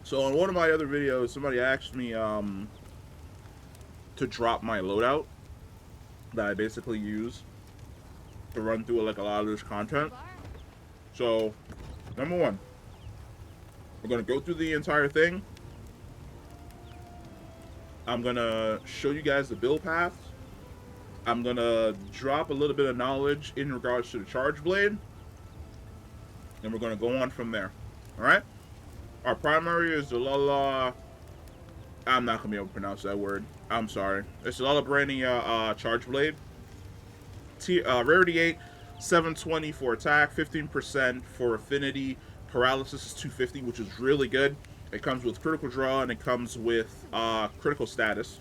So in one of my other videos, somebody asked me to drop my loadout that I basically use to run through like a lot of this content. So number one, we're gonna go through the entire thing. I'm gonna show you guys the build paths. I'm gonna drop a little bit of knowledge in regards to the charge blade, and we're gonna go on from there. All right. Our primary is the Lala. I'm not gonna be able to pronounce that word. I'm sorry. It's the Lala Barina charge blade. Rarity 8, 720 for attack, 15% for affinity. Paralysis is 250, which is really good. It comes with critical draw and it comes with critical status.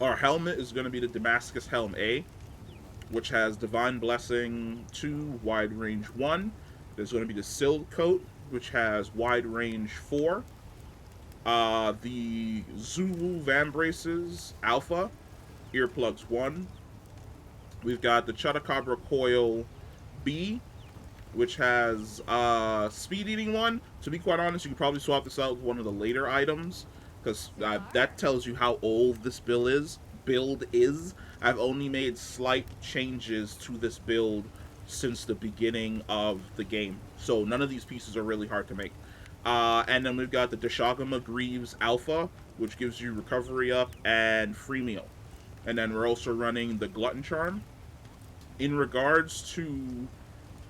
Our helmet is going to be the Damascus Helm A, which has Divine Blessing 2, Wide Range 1. There's going to be the Silk Coat, which has Wide Range 4. The Zulu Van Braces Alpha, Earplugs 1. We've got the Chutacabra Coil B, which has Speed Eating 1. To be quite honest, you could probably swap this out with one of the later items, because that tells you how old this build is. I've only made slight changes to this build since the beginning of the game, so none of these pieces are really hard to make. And then we've got the Deshagama Greaves Alpha, which gives you recovery up and free meal. And then we're also running the Glutton Charm. In regards to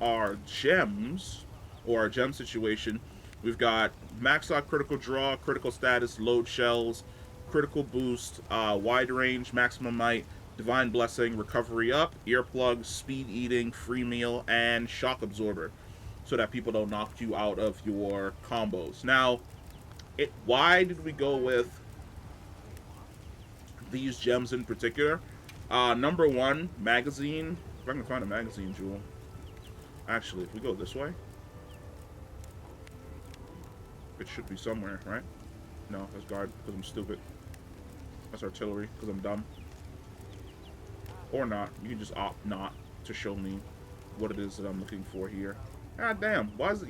our gems, or our gem situation, we've got max out critical draw, critical status, load shells, critical boost, wide range, maximum might, divine blessing, recovery up, earplugs, speed eating, free meal, and shock absorber, so that people don't knock you out of your combos. Now, why did we go with these gems in particular? Number one, magazine. If I can find a magazine jewel. Actually, if we go this way, it should be somewhere, right? No, that's guard, because I'm stupid. That's artillery, because I'm dumb. Or not. You can just opt not to show me what it is that I'm looking for here. God damn. Why is it?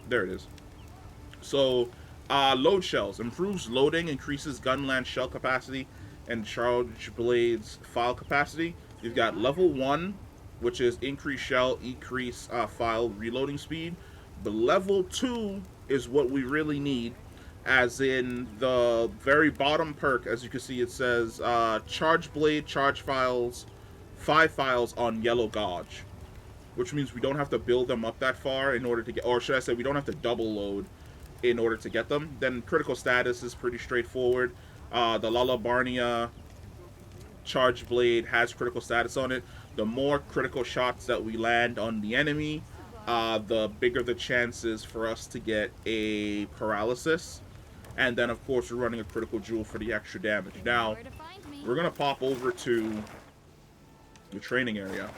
There it is. So, load shells. Improves loading, increases gunland shell capacity, and charge blades file capacity. You've got level 1, which is increase shell, increase file reloading speed. But level 2 is what we really need, as in the very bottom perk. As you can see, it says charge blade, charge files, 5 files on yellow gauge, which means we don't have to build them up that far in order to get, or should I say, we don't have to double load in order to get them. Then critical status is pretty straightforward. The Lala Barnia charge blade has critical status on it. The more critical shots that we land on the enemy, the bigger the chances for us to get a paralysis. And then, of course, we're running a critical jewel for the extra damage. Now, we're going to pop over to the training area,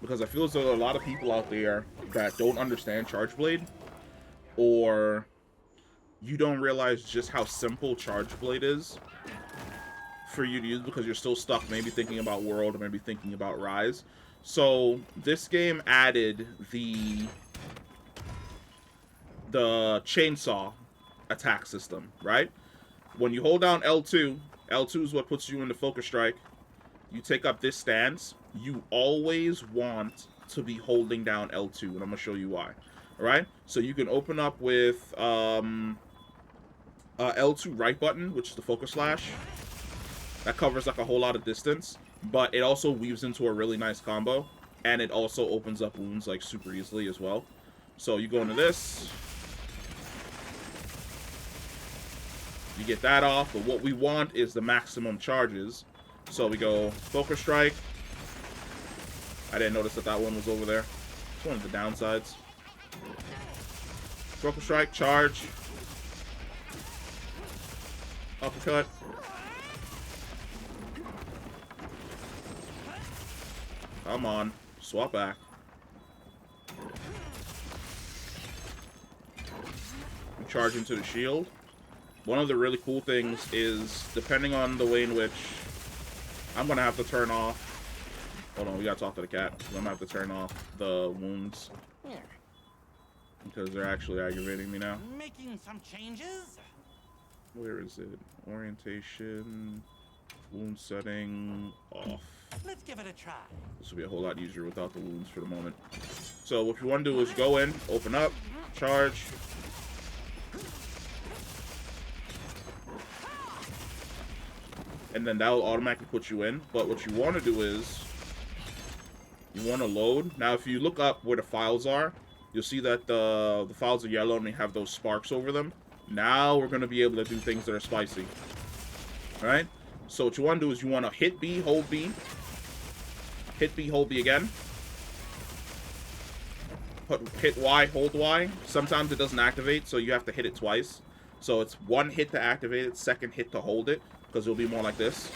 because I feel as though there are a lot of people out there that don't understand Charge Blade, or you don't realize just how simple Charge Blade is for you to use, because you're still stuck maybe thinking about World or maybe thinking about Rise. So this game added the chainsaw attack system, right? When you hold down L2, L2 is what puts you into focus strike. You take up this stance. You always want to be holding down L2, and I'm gonna show you why. All right, so you can open up with L2 right button, which is the focus slash. That covers like a whole lot of distance, but it also weaves into a really nice combo, and it also opens up wounds like super easily as well. So you go into this, you get that off, but what we want is the maximum charges. So we go focus strike. I didn't notice that that one was over there. It's one of the downsides. Focus strike, charge, uppercut. Come on, swap back. We charge into the shield. One of the really cool things is, depending on the way in which, I'm gonna have to turn off. Hold on, we gotta talk to the cat. I'm gonna have to turn off the wounds. because they're actually aggravating me now. Making some changes? Where is it? Orientation, wound setting, off. Let's give it a try. This will be a whole lot easier without the wounds for the moment. So what you want to do is go in, open up, charge. And then that will automatically put you in. But what you want to do is you want to load. Now, if you look up where the files are, you'll see that the files are yellow and they have those sparks over them. Now we're going to be able to do things that are spicy. Alright? So what you want to do is you want to hit B, hold B. Hit B, hold B again. Hit Y, hold Y. Sometimes it doesn't activate, so you have to hit it twice. So it's one hit to activate it, second hit to hold it, because it'll be more like this.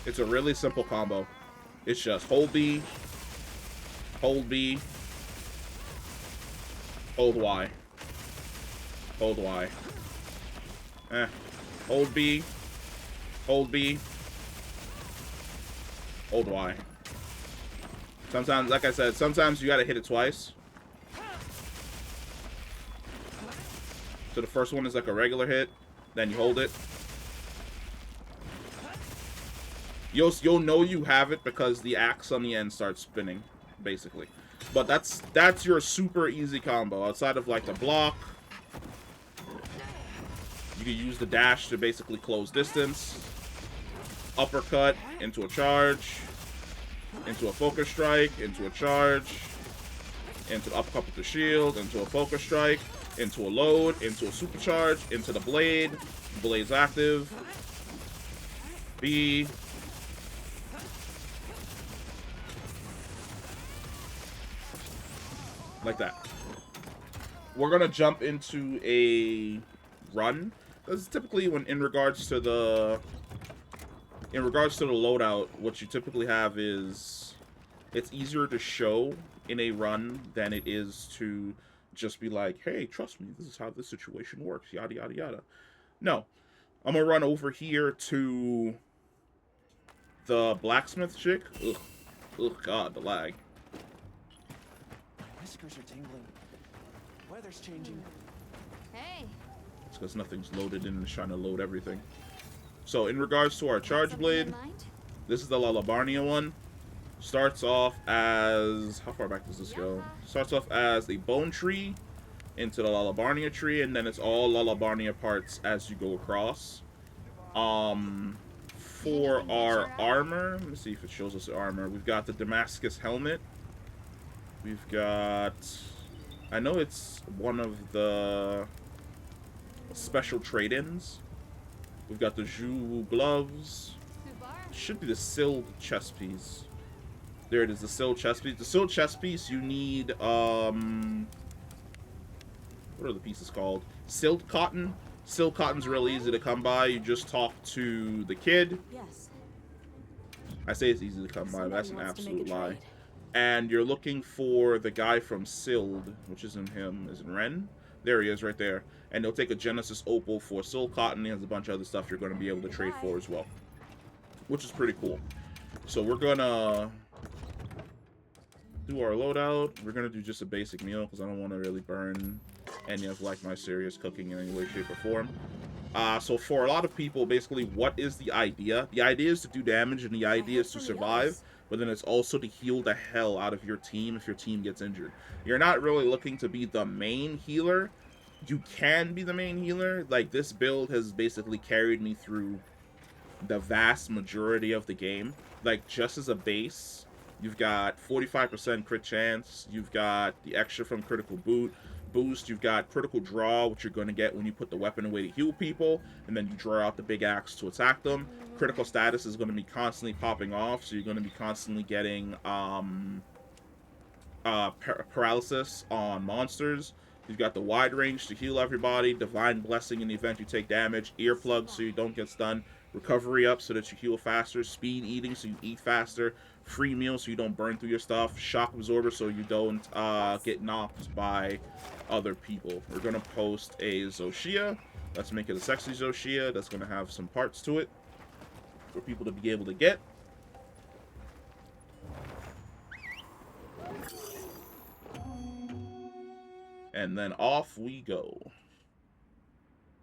It's a really simple combo. It's just hold B, hold B, hold Y, hold Y. Hold B, hold B, hold Y. Sometimes, like I said, sometimes you gotta hit it twice. So the first one is like a regular hit, then you hold it. You'll know you have it because the axe on the end starts spinning, basically. But that's your super easy combo. Outside of like the block, you can use the dash to basically close distance. Uppercut into a charge, into a focus strike, into a charge, into the uppercut with the shield, into a focus strike, into a load, into a supercharge, into the blade. Blade's active. B. Like that. We're gonna jump into a run. Because typically when in regards to the loadout, what you typically have is it's easier to show in a run than it is to just be like, hey, trust me, this is how this situation works, yada yada yada. No. I'm gonna run over here to the blacksmith chick. Ugh. Ugh, god, the lag. Whiskers are tingling. Weather's changing. Hey. It's because nothing's loaded in and it's trying to load everything. So in regards to our charge blade, this is the Lala Barina one. Starts off as, how far back does this go? Starts off as a bone tree into the Lala Barina tree, and then it's all Lala Barina parts as you go across. For our armor, let me see if it shows us the armor. We've got the Damascus helmet. We've got, I know it's one of the special trade-ins. We've got the Zhu gloves. Should be the Sild chest piece. There it is, the Sild chest piece. The Sild chest piece, you need, what are the pieces called? Sild cotton. Sild cotton's real easy to come by. You just talk to the kid. Yes. I say it's easy to come by, but that's an absolute lie. And you're looking for the guy from Sild, which isn't him, isn't Ren? There he is, right there. And he'll take a Genesis Opal for Sild Cotton. He has a bunch of other stuff you're going to be able to trade for as well, which is pretty cool. So we're going to do our loadout. We're going to do just a basic meal because I don't want to really burn any of like my serious cooking in any way, shape, or form. So for a lot of people, basically, what is the idea? The idea is to do damage, and the idea is to survive. But then it's also to heal the hell out of your team if your team gets injured. You're not really looking to be the main healer. You can be the main healer. Like, this build has basically carried me through the vast majority of the game. Like, just as a base, you've got 45% crit chance. You've got the extra from critical boost. You've got critical draw, which you're going to get when you put the weapon away to heal people, and then you draw out the big axe to attack them. Critical status is going to be constantly popping off, so you're going to be constantly getting paralysis on monsters. You've got the wide range to heal everybody, divine blessing in the event you take damage, earplugs so you don't get stunned, recovery up so that you heal faster, speed eating so you eat faster, free meal so you don't burn through your stuff, shock absorber so you don't get knocked by other people. We're going to post a Zosia. Let's make it a sexy Zosia that's going to have some parts to it for people to be able to get. And then off we go.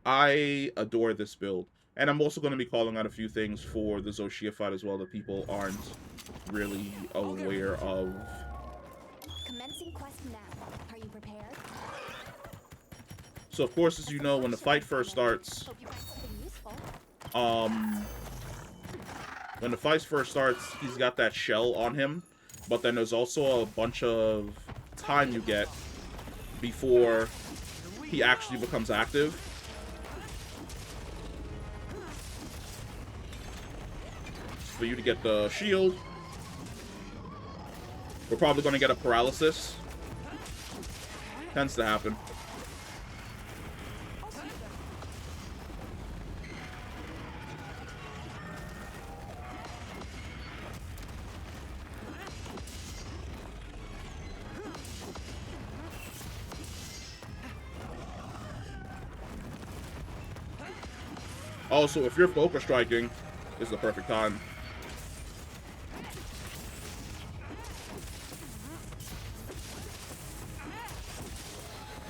I adore this build. And I'm also going to be calling out a few things for the Zosia fight as well that people aren't really aware of. Commencing quest now. Are you prepared? So of course, as you know, when the fight first starts, he's got that shell on him, but then there's also a bunch of time you get before he actually becomes active. For you to get the shield, we're probably going to get a paralysis. Tends to happen. Also, if you're focus striking, this is the perfect time.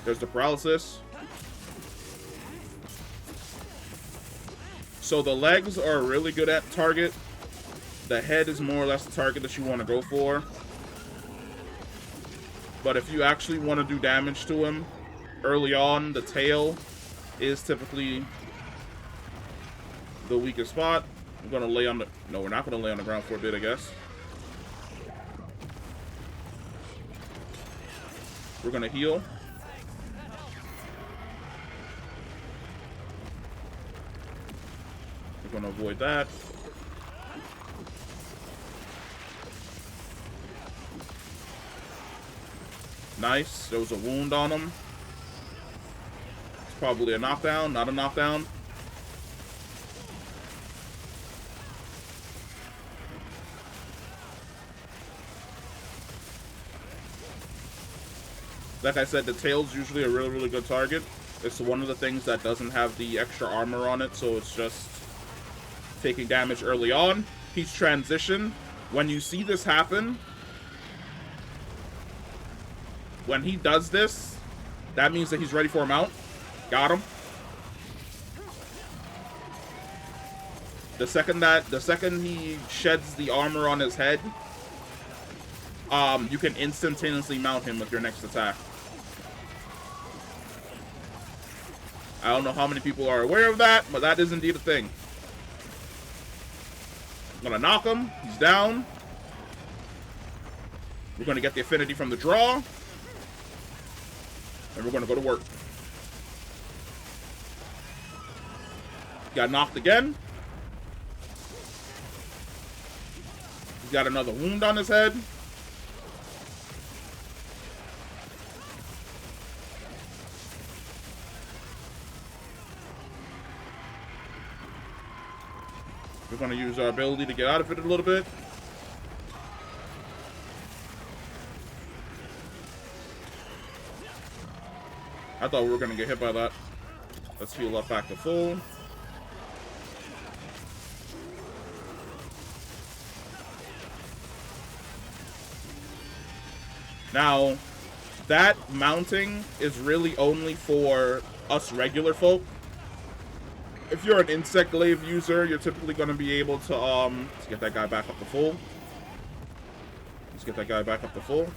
There's the paralysis. So the legs are really good at target. The head is more or less the target that you want to go for. But if you actually want to do damage to him early on, the tail is typically the weakest spot. I'm going to lay on the... No, we're not going to lay on the ground for a bit, I guess. We're going to heal. We're going to avoid that. Nice. There was a wound on him. It's probably a knockdown, not a knockdown. Like I said, the tail's usually a really, really good target. It's one of the things that doesn't have the extra armor on it, so it's just taking damage early on. He's transition. When you see this happen, when he does this, that means that he's ready for a mount. Got him. The second he sheds the armor on his head, you can instantaneously mount him with your next attack. I don't know how many people are aware of that, but that is indeed a thing. I'm gonna knock him. He's down. We're gonna get the affinity from the draw. And we're gonna go to work. Got knocked again. He's got another wound on his head. We're going to use our ability to get out of it a little bit. I thought we were going to get hit by that. Let's heal up back to full. Now, that mounting is really only for us regular folk. If you're an insect glaive user, you're typically going to be able to, let's get that guy back up to full. Let's get that guy back up to full.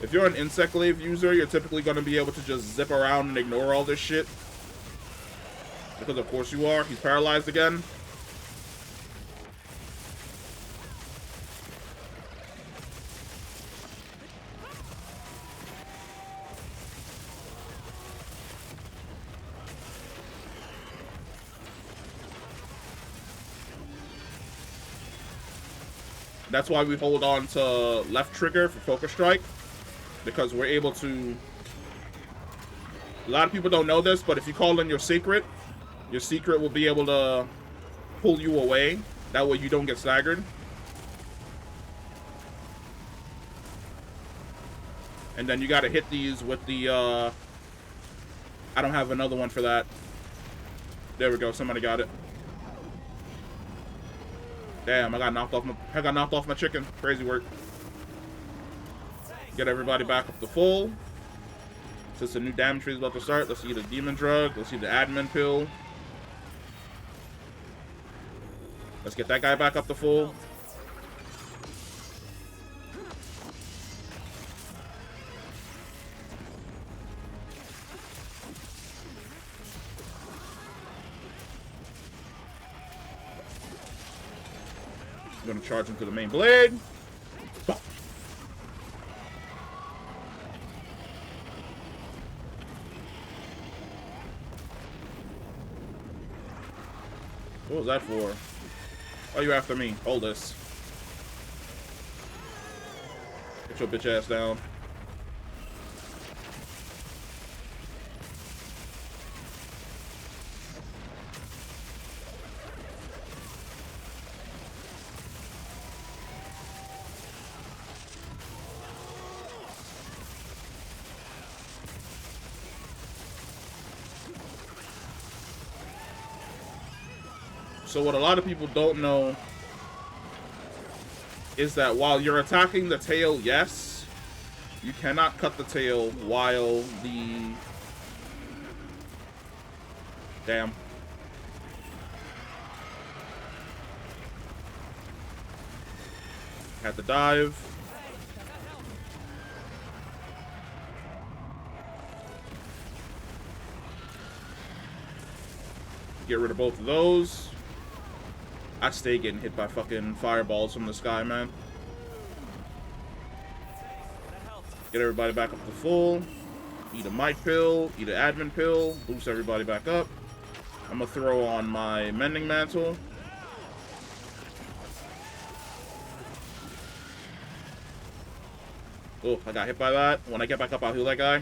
If you're an insect glaive user, you're typically going to be able to just zip around and ignore all this shit. Because of course you are. He's paralyzed again. That's why we hold on to left trigger for focus strike, because we're able to A lot of people don't know this, but if you call in your secret will be able to pull you away. That way you don't get staggered. And then you gotta hit these with the, I don't have another one for that. There we go, somebody got it. Damn, I got knocked off my chicken. Crazy work. Get everybody back up to full. Since the new damage phase is about to start, let's see the demon drug. Let's see the admin pill. Let's get that guy back up to full. I'm gonna charge into the main blade. What was that for? Oh, you after me. Hold this. Get your bitch ass down. So what a lot of people don't know is that while you're attacking the tail, yes, you cannot cut the tail while the... Damn. Had to dive. Get rid of both of those. I stay getting hit by fucking fireballs from the sky, man. Get everybody back up to full. Eat a might pill. Eat an admin pill. Boost everybody back up. I'm gonna throw on my mending mantle. Oh, I got hit by that. When I get back up, I'll heal that guy.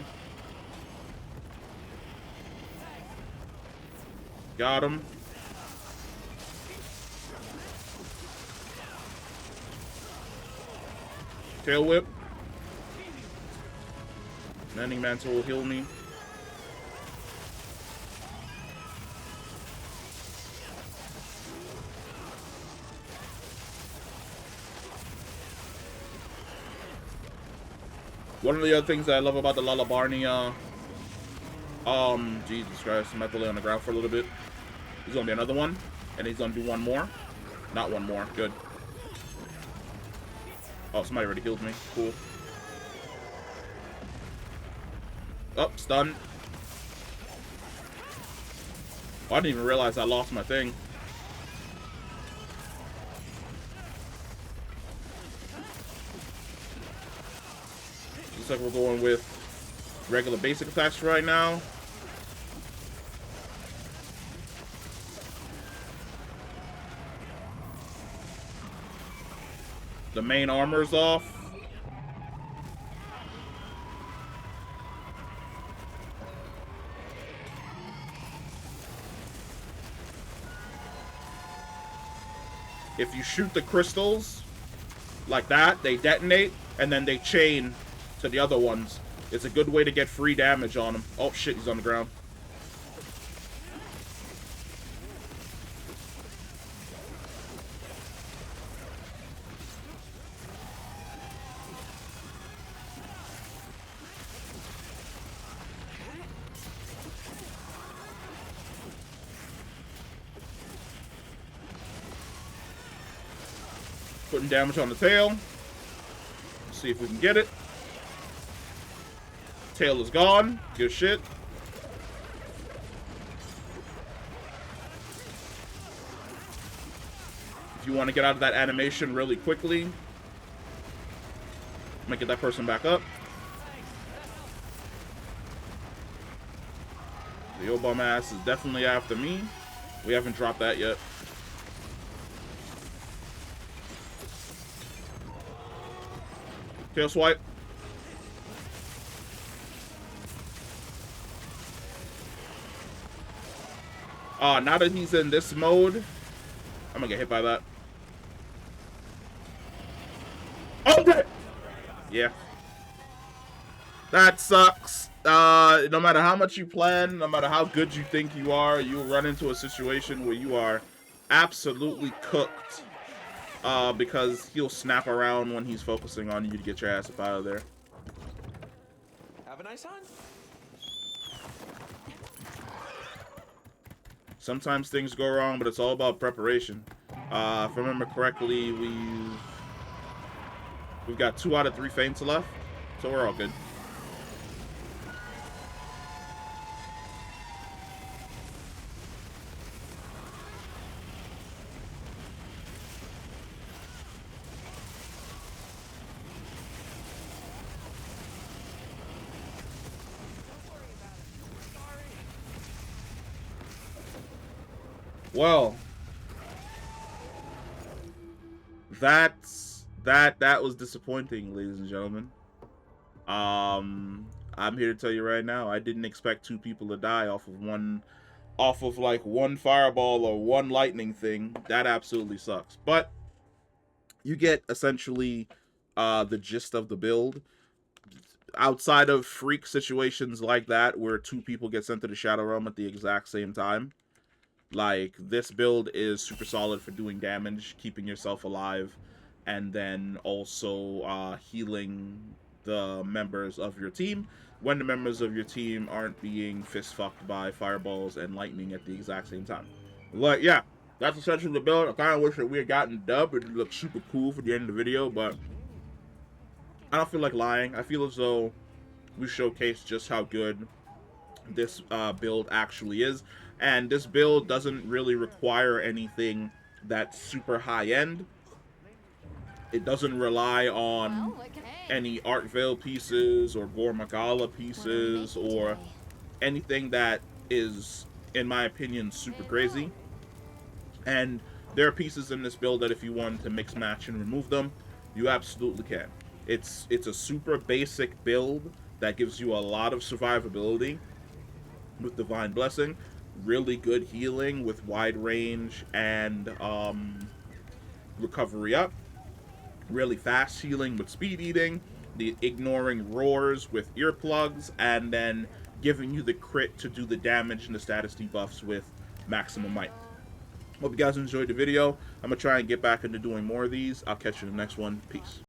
Got him. Tail whip. Mending mantle will heal me. One of the other things that I love about the Lala Barina, Jesus Christ, I might have to lay on the ground for a little bit. There's gonna be another one, and he's gonna do one more. Not one more, good. Oh, somebody already healed me. Cool. Oh, stun. Oh, I didn't even realize I lost my thing. Looks like we're going with regular basic attacks right now. The main armor's off. If you shoot the crystals like that, they detonate and then they chain to the other ones. It's a good way to get free damage on them. Oh shit, he's on the ground. Putting damage on the tail. Let's see if we can get it. Tail is gone. Good shit. If you want to get out of that animation really quickly, I'm gonna get that person back up. The old bum ass is definitely after me. We haven't dropped that yet. Tail swipe. Now that he's in this mode, I'm gonna get hit by that. Oh, good. Yeah. That sucks. No matter how much you plan, no matter how good you think you are, you'll run into a situation where you are absolutely cooked. Because he'll snap around when he's focusing on you to get your ass up out of there. Have a nice hunt. Sometimes things go wrong, but it's all about preparation. If I remember correctly, we've got 2 out of 3 feints left, so we're all good. Well, that was disappointing, ladies and gentlemen. I'm here to tell you right now, I didn't expect 2 people to die off of like one fireball or one lightning thing. That absolutely sucks. But you get essentially the gist of the build. Outside of freak situations like that where 2 people get sent to the Shadow Realm at the exact same time, like, this build is super solid for doing damage, keeping yourself alive, and then also healing the members of your team when the members of your team aren't being fist-fucked by fireballs and lightning at the exact same time. Like, yeah, that's essentially the build. I kind of wish that we had gotten dubbed. It looked super cool for the end of the video, but I don't feel like lying. I feel as though we showcased just how good this build actually is, and this build doesn't really require anything that's super high-end. It doesn't rely on any Art Veil pieces or Gore Magala pieces or anything that is, in my opinion, super crazy. And there are pieces in this build that if you wanted to mix, match, and remove them, you absolutely can. It's a super basic build that gives you a lot of survivability with Divine Blessing, really good healing with wide range and recovery up, really fast healing with speed eating, the ignoring roars with earplugs, and then giving you the crit to do the damage and the status debuffs with maximum might. Hope you guys enjoyed the video. I'm going to try and get back into doing more of these. I'll catch you in the next one. Peace.